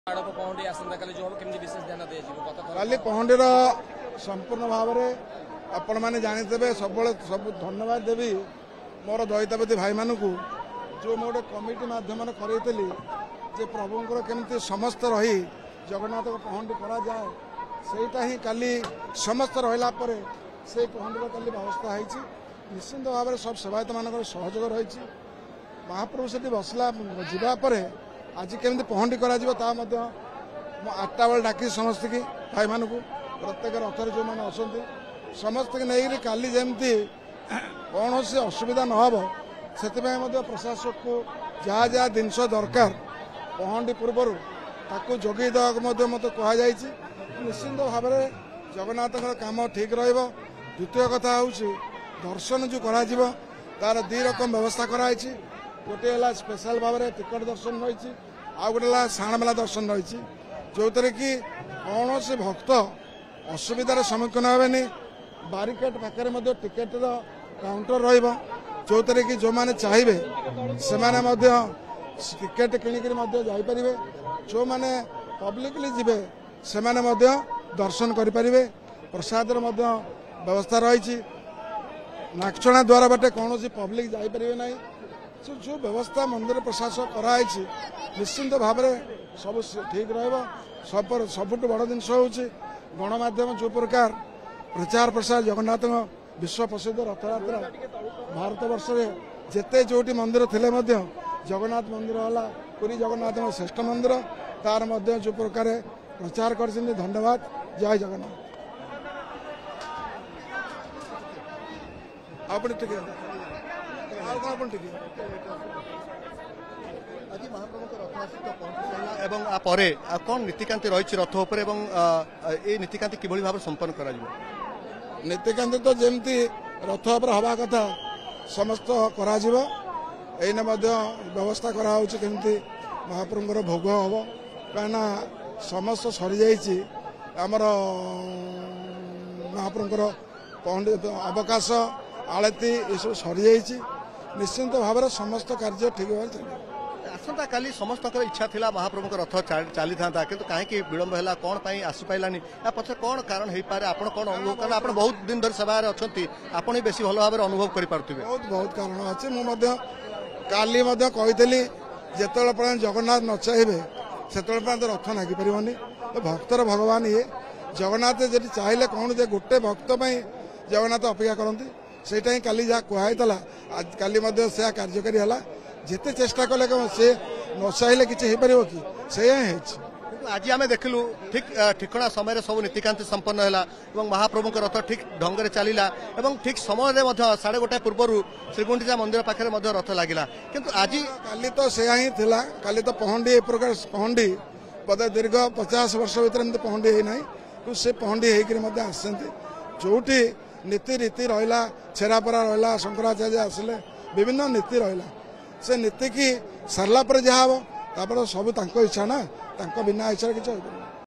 काली पहंडीर संपूर्ण भाव में आपण मैंने जानीते सब सब धन्यवाद देवी मोर दयितापति भाई मान जो मोटे कमिटी मध्यम करेली जे प्रभुंर केमती समस्त रही जगन्नाथ पहंडी करा जाए सेटा ही काली समस्त रहा से पहंडीर काली व्यवस्था है निश्चिंत भाव में सब सेवायत मान सहयोग रही महाप्रभु से बसला जावापर आज केमती पहंडी करा ता 8टा बेल डाक समस्त की भाई मान प्रत्येक रथर जो मैंने अच्छा समस्त की नहीं काली जमती कौन से असुविधा न हो से प्रशासक को जहाँ जहाँ जिनस दरकार पहंडी पूर्वर ताकू जगै देवा मत कहुई निश्चिंत भाव में जगन्नाथ काम ठीक द्वितीय कथा हूँ दर्शन जो करा तार 2 रकम व्यवस्था कराई गोटे स्पेशल भाव में टिकट दर्शन रही आउ गोटे साणमेला दर्शन रही जो थे कि कौन से भक्त असुविधार सम्मुखीन हे बारिकेड पाखे टिकेट काउंटर रो थे कि जो मैंने चाहिए से टिकेट किणिक जापरे जो मैंने पब्लिकली जीवे से दर्शन करें प्रसाद व्यवस्था रही नागचना द्वारा बाटे कौन पब्लिक जापरे ना जो व्यवस्था मंदिर प्रशासन कराई निश्चिंत भाव में सब ठीक सबुठ बड़ जिनस हूँ गणमाध्यम जो प्रकार प्रचार प्रसार जगन्नाथ विश्व प्रसिद्ध रथयात्रा भारत वर्ष में जिते जोटी मंदिर थे जगन्नाथ मंदिर है पुरी जगन्नाथ श्रेष्ठ मंदिर तार जो प्रकार प्रचार कर धन्यवाद जय जगन्नाथ आज महाप्रभु रथ कौन नीतिकांति रही रथ उपर नीतिकांति किभली भाव संपन्न करा नीतिकांति तो जमती रथ उपर हवा कथा समस्त करा एने व्यवस्था करा केमती महाप्रभुर भोग हम कहीं समस्त सरी जाइए आमर महाप्रभुर पहंडी अवकाश आलती ये सब सरी जाइए निश्चिंत भाव में समस्त कार्य ठीक भाव चलिए आसंता काली समस्त इच्छा थिला महाप्रभु रथ चली था किंतु कहीं विलंब है कौन आसी पारानी पछे कौन कारण हो पारे आप कौन अनुभव कारण आप बहुत दिन धर सेवा अच्छा आपड़ ही बेसी भल भाव अनुभव कर बहुत बहुत कारण अच्छे मुझे काली कही जिते पर्यटन जगन्नाथ न चाहिए से पर्यटन रथ नागी पारनी भक्तर भगवान ये जगन्नाथ जी चाहिए कौन जे गोटे भक्त जगन्नाथ अपेक्षा करती सेटा ही काली जहाँ कहुई आज काली से कार्यकारी है जिते चेष्टा कले से न चाहिए किसी कि से आज आम देखलु ठीक ठिकना समय सब नीतिकांति संपन्न है महाप्रभु रथ ठीक ढंग से चलला ठीक समय 1:30 पूर्व श्रीगुंडीचा मंदिर पाखे रथ लगिला किंतु आज काली तो से ही थिला काली तो पहंडी ए प्रकार पहंडी बोधे दीर्घ 50 वर्ष भर पहंडी है ना से पहंडी होकर आसती जोटी नीति रीति रहा छेरापरा रहा शंकराचार्य आसिले विभिन्न नीति रहा से नीति की सारा जहाँ हम सब इच्छा ना बिना इच्छा किसी